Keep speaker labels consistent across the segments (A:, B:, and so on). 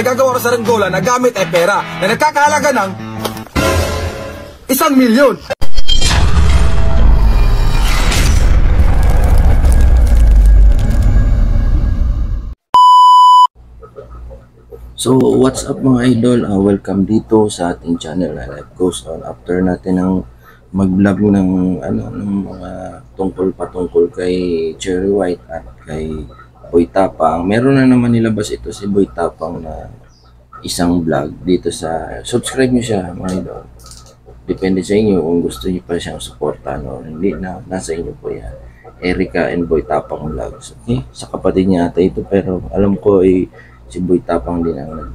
A: Nagagawa sa saranggola na gamit ay pera na nagkakahalaga ng 1,000,000.
B: So what's up mga idol, welcome dito sa ating channel na Life Goes On. After natin ng mag-vlog ng mga patungkol kay Cherry White at kay Boy Tapang, meron na naman nilabas ito si Boy Tapang na isang vlog dito sa, subscribe nyo siya mga idol. Depende sa inyo kung gusto nyo pa siyang supportan o hindi, na nasa inyo po yan. Erica and Boy Tapang vlogs, okay? Sa kapatid niya ata ito, pero alam ko si Boy Tapang din ang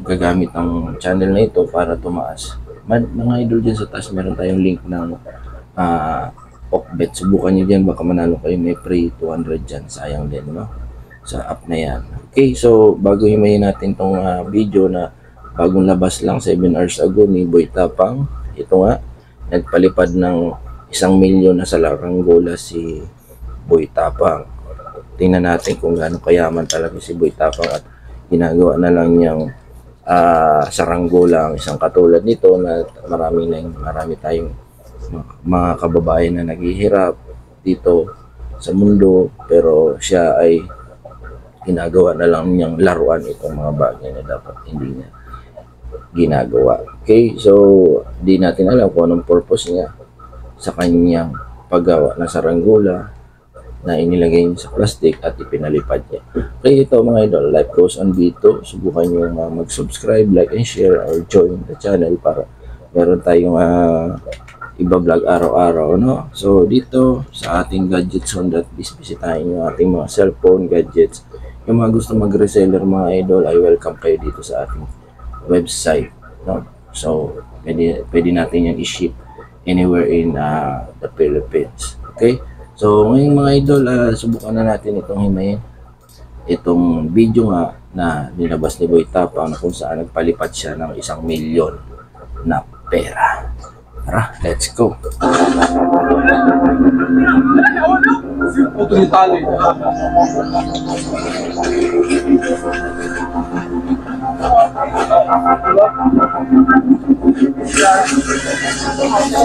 B: gagamit ng channel na ito para tumaas. Mga idol dyan sa taas, meron tayong link ng Okbet. Subukan nyo dyan, baka manalo kayo. May free 200 dyan. Sayang din, no? Sa app na yan. Okay, so bago himayin natin tong video na bagong labas lang 7 hours ago ni Boy Tapang. Ito nga, nagpalipad ng 1,000,000 na sa saranggola si Boy Tapang. Tingnan natin kung gaano kayaman talaga si Boy Tapang at ginagawa na lang niyang saranggola ang isang katulad nito na marami tayong mga kababayan na naghihirap dito sa mundo, pero siya ay ginagawa na lang niyang laruan itong mga bagay na dapat hindi niya ginagawa. Okay, so di natin alam kung anong purpose niya sa kanyang paggawa ng saranggola na inilagay niya sa plastic at ipinalipad niya. Okay, ito mga idol, Life Goes On dito. Subukan nyo mag-subscribe, like, and share, or join the channel para meron tayong iba vlog araw-araw, no? So, dito sa ating gadgets on that, bisitahin nyo ating mga cellphone gadgets. Yung mga gusto mag-reseller mga idol, ay welcome kayo dito sa ating website, no? So, pwede natin yan i-ship anywhere in the Philippines. Okay? So, ngayong mga idol, subukan na natin itong himayin. Itong video nga na nilabas ni Boy Tapang na kung saan nagpalipat siya ng 1,000,000 na pera. Tara, let's go!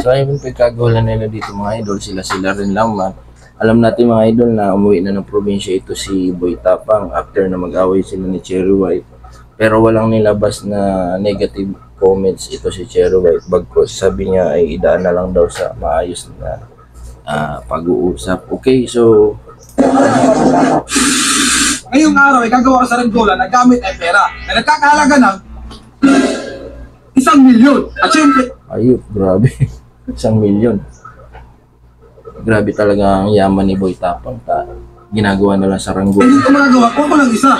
B: So ayun, pagkagawalan nila dito mga idol, sila rin lang man. Alam natin mga idol na umuwi na ng probinsya ito si Boy Tapang after na mag-away sila ni Cherry White. Pero walang nilabas na negative comments ito si Cherry White, bagkus sabi niya ay idaan na lang daw sa maayos na pag-uusap. Okay, so
A: ngayong araw ay gagawa sa saranggola na gamit ay pera na nagkakahalaga ng 1,000,000. At syempre,
B: ayun, grabe. 1,000,000. Grabe talaga ang yaman ni Boy Tapang. Ginagawa na lang saranggola.
A: hindi ko magagawa kung ako lang isa.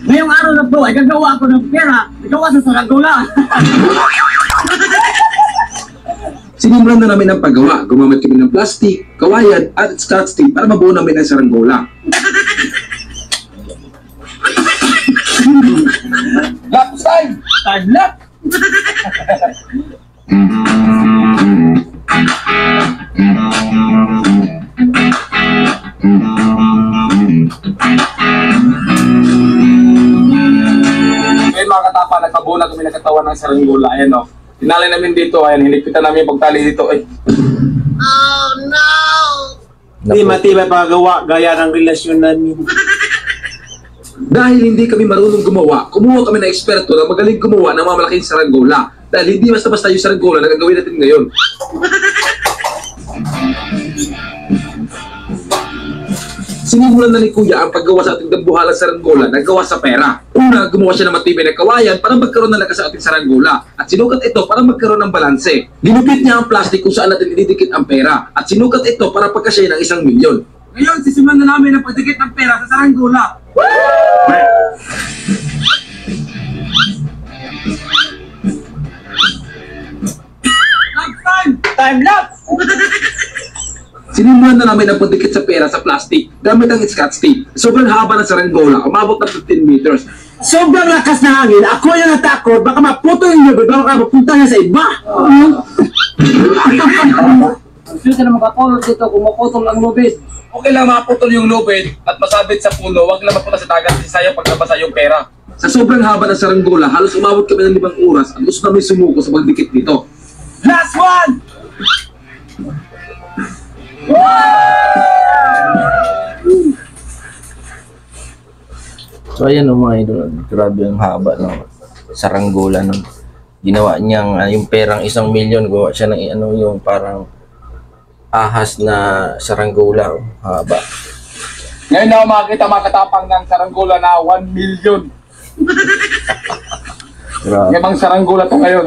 C: Ngayong araw na po ay gagawa ako ng pera, gagawa sa saranggola.
A: Sinimulan na namin ang paggawa. Gumamit kami ng plastic, kawayan at scotch tape para mabuo namin ang saranggola. Lapse time!
C: Time lap!
A: Ngayon mga katapa, nagkabuo na kami ng katawan ng saranggola. Ayan o. Tinali namin dito. Ayan, hinigpitan namin yung pagtali dito. Ay.
C: Oh no!
D: Hindi matibay paggawa gaya ng relasyon namin.
A: Dahil hindi kami marunong gumawa, kumuha kami ng eksperto na magaling gumawa ng mga malaking saranggola. Dahil hindi basta-basta yung saranggola na gagawin natin ngayon. Sinimulan na ni Kuya ang paggawa sa ating dambuhalang saranggola na gawa sa pera. Una, gumawa siya ng matibay na kawayan para magkaroon ng lakas sa ating saranggola. At sinukat ito para magkaroon ng balanse. Linupit niya ang plastic kung saan natin ididikit ang pera. At sinukat ito para pagkasya ng 1,000,000. Ngayon, sisimulan na namin ang pagdikit ng pera sa saranggola.
C: Time lapse!
A: Sinimulan na namin ang pagdikit sa pera sa plastic gamit ang scotch tape. Sobrang haba ng saranggola, umabot ng 15 meters.
C: Sobrang lakas na hangin, ako yung natakot, baka maputo yung nyo, baka mapunta na sa iba. Gusto ka na makapulot dito kung maputol ang lubid.
A: Okay lang maputol yung lubid at masabit sa puno, wag lang mapunta sa dagat kasi sayang paglabasa yung pera. Sa sobrang haba ng saranggola, halos umabot kami ng 5 oras at gusto namin sumuko sa pagdikit nito.
C: Last one!
B: So ayan mga idol, grabe ang haba ng saranggola ng ginawa niyang yung perang 1 milyon, gawa siya ng yung parang ahas na saranggola, haba.
A: Ngayon na ako makakita makatapang ng saranggola na 1 million.
B: Grabe.
A: Yung mga saranggola to ngayon,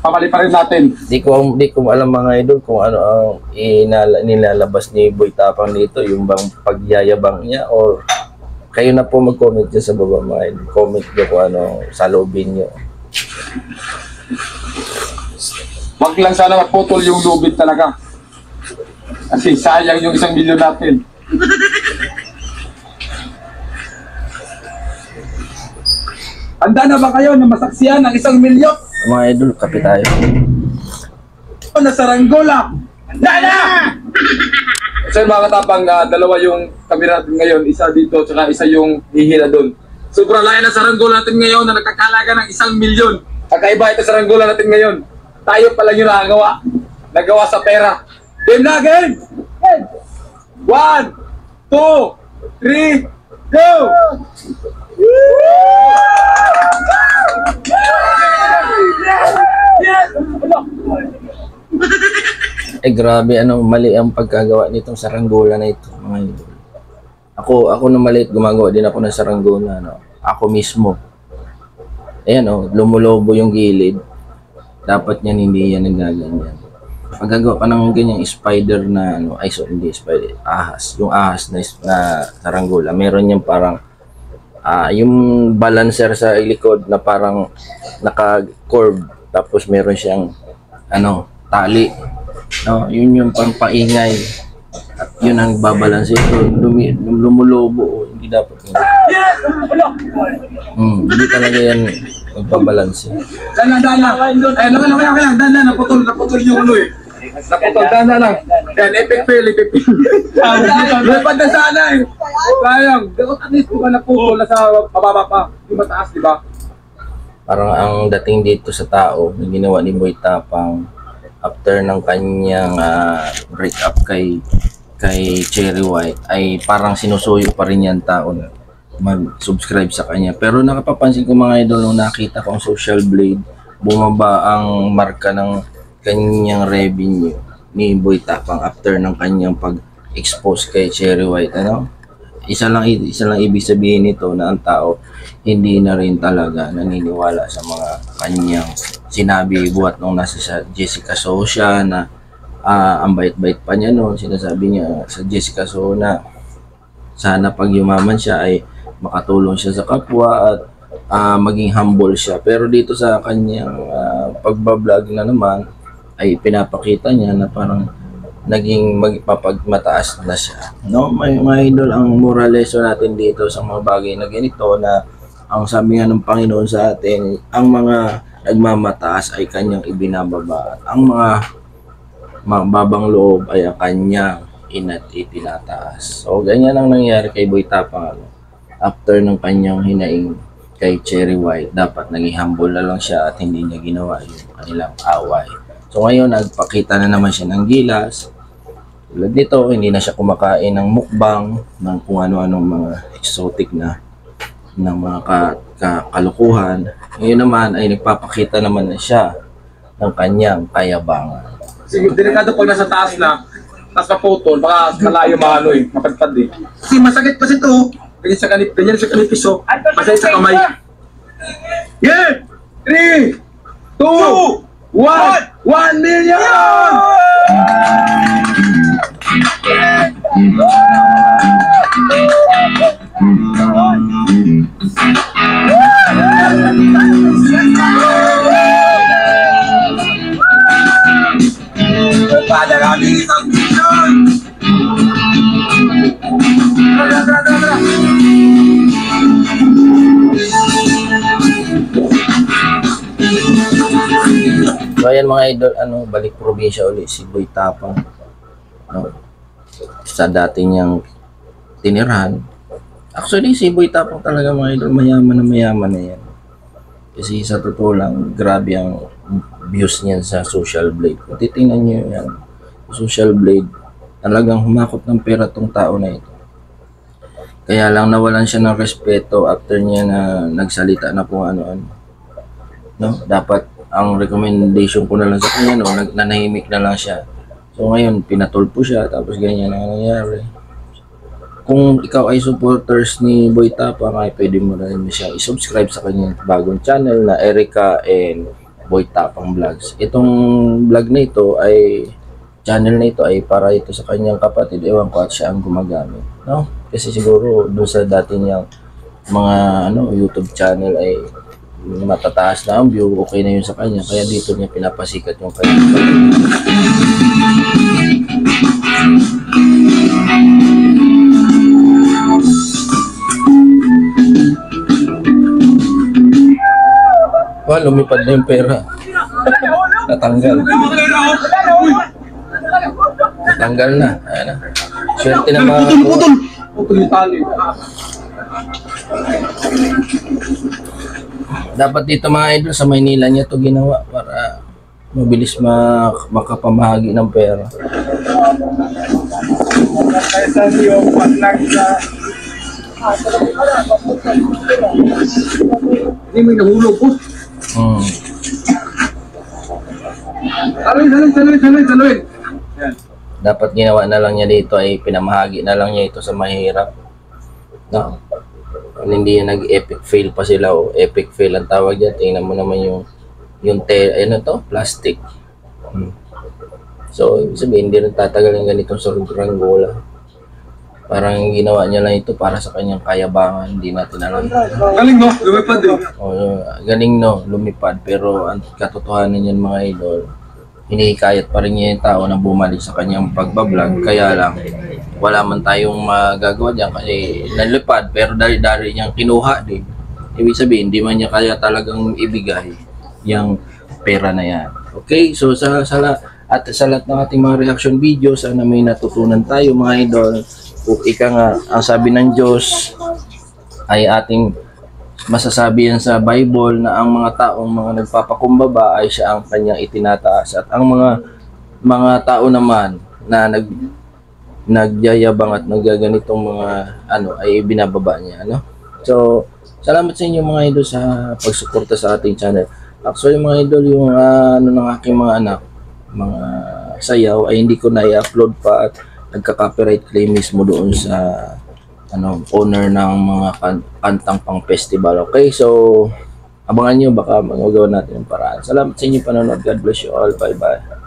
A: pamali pa rin natin.
B: Di ko alam mga idol kung ano ang nilalabas ni Boy Tapang dito, yung bang pagyayabang niya, or kayo na po mag-comment dyan sa baba mga idol. Comment nyo kung ano sa lobin nyo.
A: Wag lang sana maputol yung lubid talaga. Kasi sayang yung 1 milyon natin. Handa na ba kayo na masaksiyan ng 1 milyon?
B: Mga idol, kape tayo.
A: Na saranggola! Handa na! Sir, mga katapang, dalawa yung kamera natin ngayon. Isa dito, tsaka isa yung hihila doon. Sobrang laya na saranggola natin ngayon na nagkakalaga ng 1 milyon. Kakaiba ito saranggola natin ngayon. Tayo pala yung nakagawa. Nagawa sa pera. Game na, game! 1, 2, 3, go!
B: Grabe, mali ang pagkagawa nitong saranggola na ito, mga idol. Ako na maliit, gumagawa din ako ng saranggola, Ako mismo. Ayan, lumulobo yung gilid. Dapat niyan, hindi yan nagaganyan. Pagkagawa ka ng ganyang spider na, hindi spider, ahas. Yung ahas na saranggola, meron yung parang, yung balancer sa likod na parang naka-curve. Tapos meron siyang, tali. No, yun yung pampaingay. At yun ang babalanse ito. Lumulobo. Hindi dapat yun. Hindi talaga yan magbabalanse.
A: Dana. Eh, lang. Dana, naputol yung ulo eh. Naputol, dana lang. Yan, epic fail. Lipad na sana eh. Sayang. At least kung naputol na sa mababa pa. Yung mataas, di ba?
B: Parang ang dating dito sa tao na ginawa ni Boy Tapang after ng kanyang break up kay Cherry White ay parang sinusuyo pa rin yan tao na mag-subscribe sa kanya. Pero nakapapansin ko mga idol, nung nakita ko ang Social Blade, bumaba ang marka ng kanyang revenue ni Boy Tapang after ng kanyang pag-expose kay Cherry White. Isa lang ibig sabihin nito na ang tao hindi na rin talaga naniniwala sa mga kanyang sinabi buhat nung nasa sa Jessica So siya na ang bait-bait pa niya noon. Sinasabi niya sa Jessica So na sana pag yumaman siya ay makatulong siya sa kapwa at maging humble siya. Pero dito sa kanyang pagbablog na naman ay pinapakita niya na parang naging magpapagmataas na siya. Mga idol, ang moral lesson natin dito sa mga bagay na ganito na ang sabi nga ng Panginoon sa atin, ang mga nagmamataas ay kanyang ibinababa. Ang mga babang loob ay kanyang itinataas. So, ganyan ang nangyari kay Boy Tapang. After ng kanyang hinaing kay Cherry White, dapat naging humble na lang siya at hindi niya ginawa yung kanilang away. So, ngayon, nagpakita na naman siya ng gilas. Tulad nito, hindi na siya kumakain ng mukbang, ng kung ano-anong mga exotic na ng mga kalukuhan. Ngayon naman ay nagpapakita naman na siya ng kanyang kayabangan.
A: Sige, delikado pag nasa taas na, taas na putol, baka malayo mapadpad eh. Kasi masakit kasi ito. Ganyan sa kanipis, masakit sa kamay. Yeah! 3, 2, 1 million! Pada kami isang milyon!
B: So ayan mga idol, balik probinsya ulit si Boy Tapang. no? Sa dati niyang tinirahan. Actually, si Boy Tapang talaga mga idol, mayaman na yan. Kasi sa totoo lang, grabe ang views niyan sa Social Blade. Kung titingnan niyo yan, Social Blade, talagang humakot ng pera tong tao na ito. Kaya lang nawalan siya ng respeto after niya na nagsalita na kung ano-ano. No? Dapat ang recommendation ko na lang sa kanya, no, nanahimik na lang siya. So ngayon, pinatulpo siya, tapos ganyan ang nangyayari. Kung ikaw ay supporters ni Boy Tapang, ay pwede mo rin siya i-subscribe sa kanyang bagong channel na Erica and Boy Tapang Vlogs. Itong vlog na ito ay, channel na ito ay para ito sa kanyang kapatid. Ewan ko at siya ang gumagamit. No? Kasi siguro doon sa dati niyang mga YouTube channel ay matataas na ang view, okay na yun sa kanya. Kaya dito niya pinapasikat yung kanya. Wah, lumipad na yung pera. Natanggal. Natanggal na. Ayan na. Swerte na mga
A: Putol yung tali.
B: dapat dito mga idol sa Maynila niya to ginawa para mabilis makapamahagi ng pera.
A: Hindi may nahulog po. Saluin.
B: Dapat ginawa na lang niya dito ay pinamahagi na lang niya ito sa mahirap. No? Kung hindi yan nag-epic fail pa sila o epic fail ang tawag dyan, tingnan mo naman yung plastic. So, ibig sabihin, hindi rin tatagal ng ganitong saranggola. Parang ginawa niya lang ito para sa kanyang kayabangan, hindi natin alam.
A: Galing no, lumipad eh.
B: Galing no, lumipad. Pero ang katotohanan niyan mga idol, hinihikayat pa rin niya yung tao na bumalik sa kanyang pagbablog. Kaya lang, wala man tayong magagawa dyan kasi nalipad pero dari niyang kinuha din. Ibig sabihin, hindi man niya kaya talagang ibigay yung pera na yan. Okay, so sa lahat ng ating mga reaction video, sana may natutunan tayo mga idol. Ika nga, ang sabi ng Diyos ay ating masasabi yan sa Bible na ang mga taong mga nagpapakumbaba ay siya ang kanyang itinataas at ang mga tao naman na nagyayabang at nagaganitong mga ay binababa niya, So, salamat sa inyo mga idol sa pagsuporta sa ating channel. Actually mga idol, yung ng aking mga anak, mga sayaw ay hindi ko na i-upload pa at nagka-copyright claim mismo doon sa owner ng mga kantang pang festival. Okay, so abangan nyo, baka magagawa natin ng paraan. Salamat sa inyo panonood. God bless you all. Bye bye.